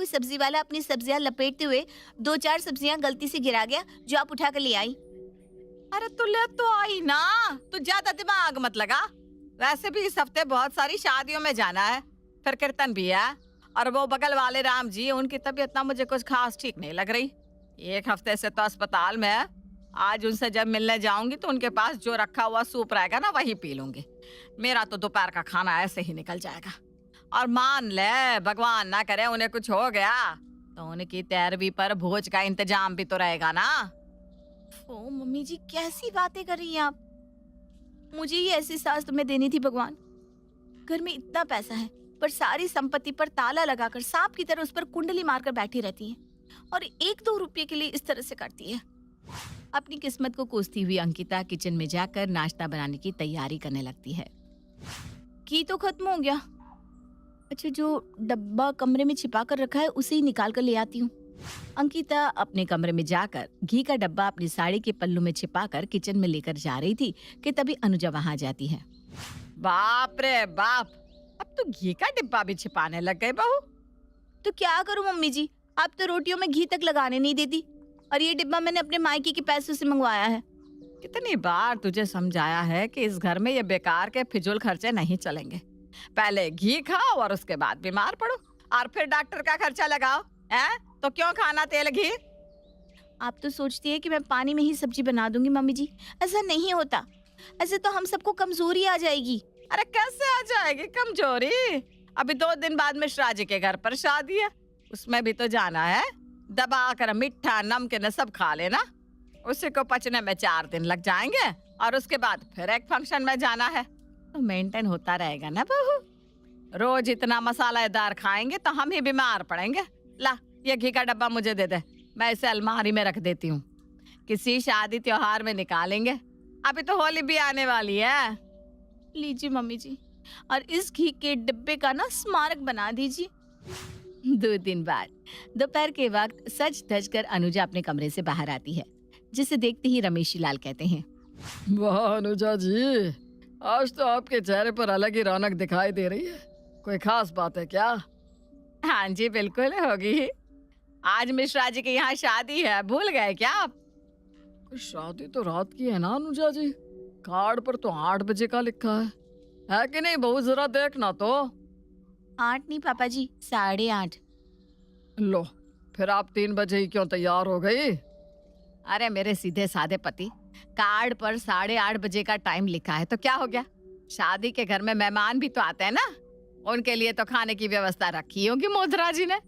कोई सब्जी वाला अपनी सब्जियां लपेटते हुए 2-4 सब्जियां गलती से गिरा गया जो आप उठा कर ले आई। अरे तू ले तो आई ना, तू ज्यादा दिमाग मत लगा। वैसे भी इस हफ्ते बहुत सारी शादियों में जाना है, फिर कीर्तन भी है, और वो बगल वाले राम जी, उनकी तबीयत ना मुझे कुछ खास ठीक नहीं लग रही। 1 हफ्ते से तो अस्पताल में है। आज उनसे जब मिलने जाऊंगी तो उनके पास जो रखा हुआ सूप रहेगा ना वही पी लूंगी। मेरा तो दोपहर का खाना ऐसे ही निकल जाएगा। और मान ले भगवान ना करे उन्हें कुछ हो गया तो उनकी 13वीं पर भोज का इंतजाम भी तो रहेगा ना। ओ मम्मी जी, कैसी बातें कर रही हैं आप? मुझे ही ऐसी सास तुम्हें देनी थी भगवान। घर में इतना पैसा है पर सारी संपत्ति पर ताला लगाकर सांप की तरह उस पर कुंडली मारकर बैठी रहती है और 1-2 रुपये के लिए इस तरह से करती है। अपनी किस्मत को कोसती हुई अंकिता किचन में जाकर नाश्ता बनाने की तैयारी करने लगती है। घी तो खत्म हो गया। अच्छा, जो डब्बा कमरे में छिपा कर रखा है उसे ही निकाल कर ले आती हूँ। अंकिता अपने कमरे में जाकर घी का डब्बा अपनी साड़ी के पल्लू में छिपाकर किचन में लेकर जा रही थी कि तभी अनुजा वहां जाती है। बाप रे बाप, अब तो घी का डिब्बा भी छिपाने लग गए बहू। तो क्या करूँ मम्मी जी, आप तो रोटियों में घी तक लगाने नहीं देती, और ये डिब्बा मैंने अपने मायके के पैसों से मंगवाया है। कितनी बार तुझे समझाया है कि इस घर में ये बेकार के फिजूल खर्चे नहीं चलेंगे। पहले घी खाओ और उसके बाद बीमार पड़ो और फिर डॉक्टर का खर्चा लगाओ। हैं? तो क्यों खाना तेल घी? आप तो सोचती है कि मैं पानी में ही सब्जी बना दूंगी मम्मी जी, ऐसा नहीं होता। ऐसे तो हम सबको कमजोरी आ जाएगी। अरे कैसे आ जाएगी कमजोरी? अभी 2 दिन बाद मिश्रा जी के घर पर शादी है, उसमें भी तो जाना है। दबा कर मीठा नमकीन सब खा लेना, उसी को पचने में 4 दिन लग जाएंगे और उसके बाद फिर एक फंक्शन में जाना है, तो मेंटेन होता रहेगा ना बहू। रोज इतना मसालेदार खाएंगे तो हम ही बीमार पड़ेंगे। ला, ये घी का डब्बा मुझे दे दे, मैं इसे अलमारी में रख देती हूँ, किसी शादी त्योहार में निकालेंगे। अभी तो होली भी आने वाली है। लीजिए मम्मी जी, और इस घी के डिब्बे का ना स्मारक बना दीजिए। 2 दिन बाद दोपहर के वक्त सज धज कर अनुजा अपने कमरे से बाहर आती है, जिसे देखते ही रमेशी लाल कहते हैं, वाह अनुजा जी, आज तो आपके चेहरे पर अलग ही रौनक दिखाई दे रही है। कोई खास बात है क्या? हाँ जी बिल्कुल होगी। आज मिश्रा जी के यहाँ शादी है, भूल गए क्या आप? शादी तो रात की है ना अनुजा जी, कार्ड पर तो 8 बजे का लिखा है कि नहीं बहू? जरा देखना तो। 8 नहीं पापा जी, 8:30। लो, फिर आप 3 बजे ही क्यों तैयार हो गई? अरे मेरे सीधे साधे पति, कार्ड पर 8:30 बजे का टाइम लिखा है तो क्या हो गया? शादी के घर में मेहमान भी तो आते हैं ना, उनके लिए तो खाने की व्यवस्था रखी होगी मोधरा जी ने।